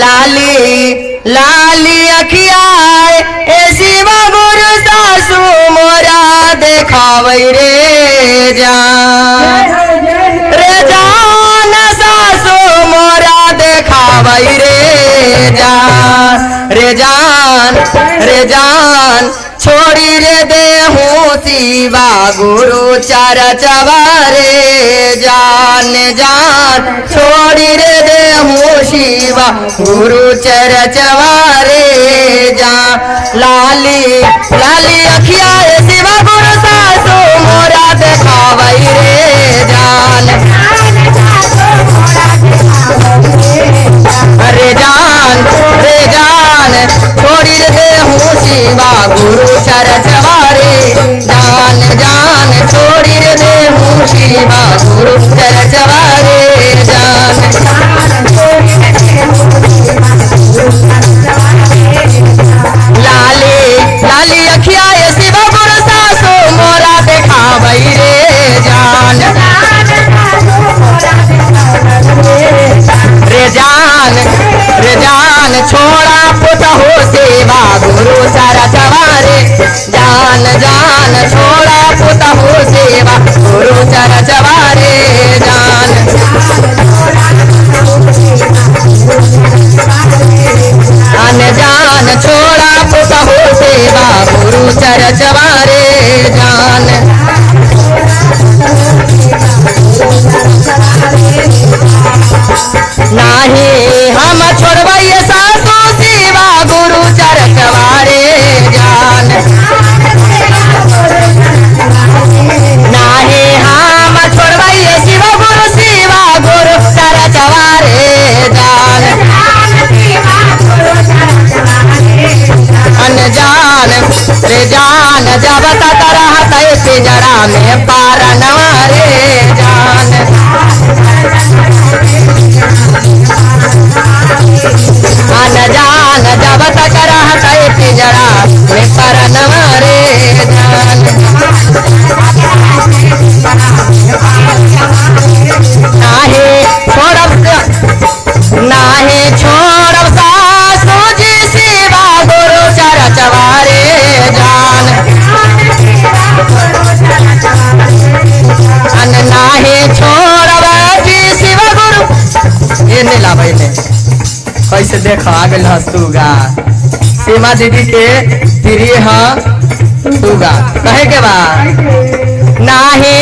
लाली लाली अखियाए ए शिवा गुरु सासु मोरा देखावई रे जान रे जान सासु मोरा देखावई रे जान रे जान रे जान छोड़ी रे देहू शिवा गुरु चरचवा रे जान जान छोड़ी रे देहू शिवा गुरु चरचवा रे जान लाली लाली अखिया शिवा गुरु सासु मोरा देखावई रे जान रे जान छोड़ी रे देहू शिवा गुरु चरचवा रे जान जान छोड़ी रे देहू शिवा गुरु चरचवा रे जान लाली लाली अखिया शिवा गुरु सासु मोरा देखावई रे जान रे जान छोड़ा पुत हो सेवा गुरु चरचवा रे जान जान छोड़ा पुत हो सेवा गुरु चरचवा रे जान जान छोड़ा पुत हो सेवा गुरु चरचवा रे जान नाही हम छोड़वाइए सासु सेवा गुरु चरचवा रे जान नाही हम छोड़वाइए शिव गुरु सेवा गुरु चरचवा रे जान अनजान रे जान जब तक रहते पिंजरा में पारनवा रे जान अनजान जब तक रहते पिंजरा में परनवा रे जान नाहे छोड़ब सासु जी सेवा गुरु चरचवा रे जान नाहे छोड़ब जी शिवा गुरु ये नहीं ला भाई ने कैसे देख आ गल सुगा सीमा दीदी के प्रिय सुगा कहे के बा नाही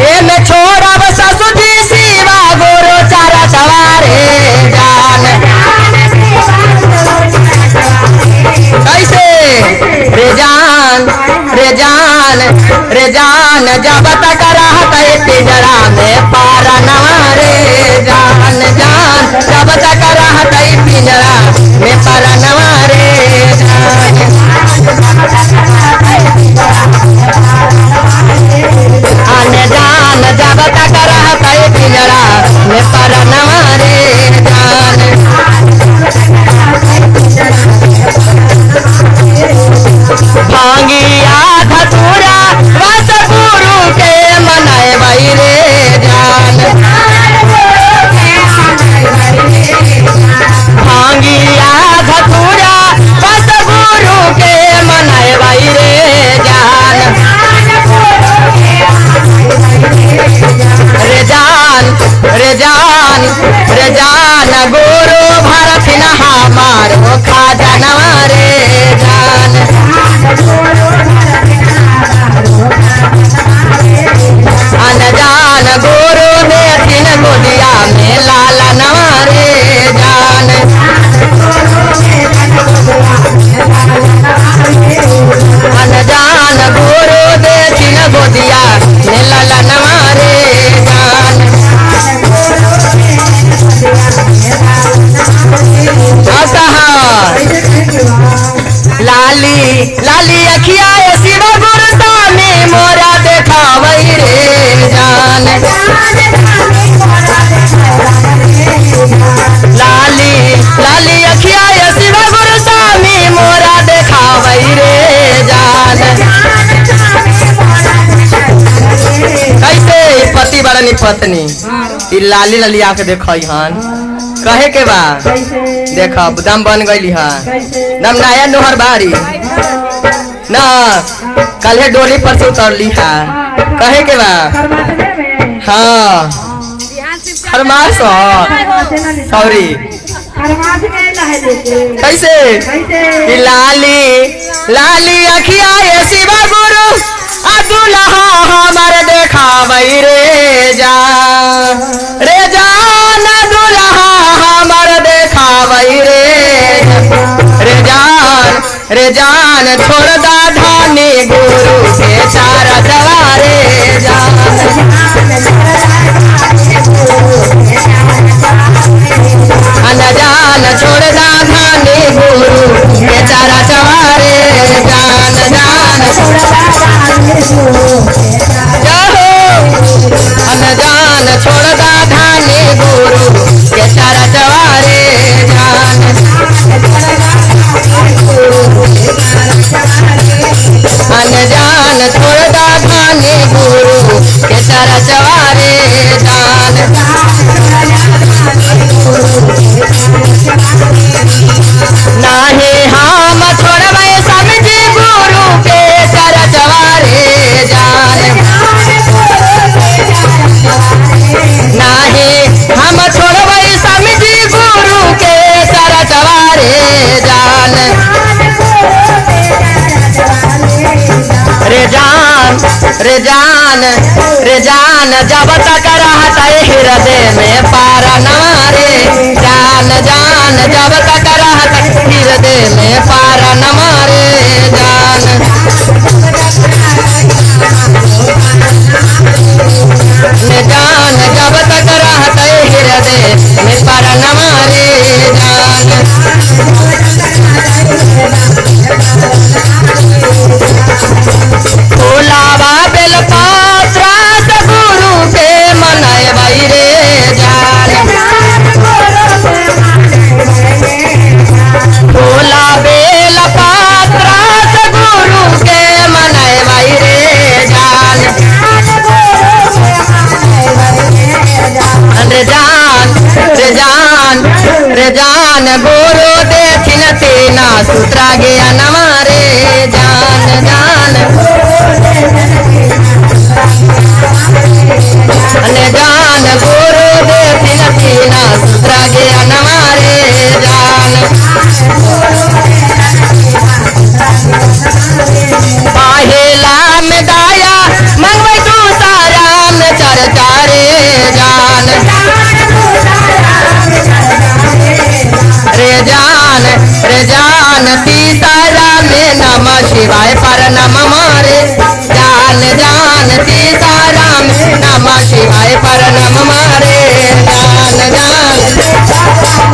एमे छोड़ब सासु जी शिवा गुरु चरचवा रे जान कैसे रे जान जब तक रहते पिंजरा में पारनवा रे जान जान जब तक रहते पिंजरा में पारनवा रे जान जान जब तक रहते पिंजरा में पारनवा रे जान भांगिया धतूरा रस गुरु के मनाए रे जान भांगिया धतूरा रस गुरु के मनाए रे जान रे जान गुरु भरत न हमार खजानवा रे जान अनजान गुरु देथिन गोदिया में लालनवा रे जान अनजान गुरु देथिन गोदिया में लालनवा रे जान लाली लाली अखिया शिव गुरु स्वामी मोरा देखावई रे जान लाली लाली अखिया शिव गुरु स्वामी मोरा देखावई रे जान कैसे पति बड़नी पत्नी लाली लाली आके देखई हन कहे के बा कैसे देखो दम बन गई है कैसे दम नया नोहर बारी ना कल है डोली पर से उतरली है कहे के बा खरमासने में हाँ खरमास सॉरी खरमास में लहे देते कैसे कैसे कि लाली लाली अखिया ये शिवा गुरु अदुल्हा हमार देखावई रे जान दुल्हा हमार देखावई रे जान छोड़ दा धानी गुरु के चारा जवारे जान जान छोड़ दा धानी गुरु के चारा जवारे जान जान जान छोड़ दा धानी गुरु के चारा जवारे जान जान छोड़ दा धानी गुरु के चारा जवारे जान नाहे हम छोड़बै समझी गुरु के चारा जवारे जान नाहे हम छोड़बै समझी गुरु के चारा जवारे जान रे जान जब तक रहता हृदय में पारा नमारे जान जान जब तक रहता हृदय में पारा नमारे जान जान जब तक रहता हृदय में पारा नमारे जान फूलावा बेल पात्र गुरु के मनाए भाई रे जान फूला बेल पात्र गुरु के मनाए भाई रे जान रे जान गुरु देखिन तीना सूत्रा गया नमारे जान जान जान गुरु देखिन तीना सूत्रा गया नमारे जान पाहेला में दाया मंगवै तू सारा में चर्चा रे जान रे जान तीसारा में नमः शिवाय पर नम मारे जान जान तीसारा में नमः शिवाय पर नम मारे जान जान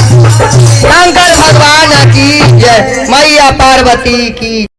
शंकर भगवान की जय मैया पार्वती की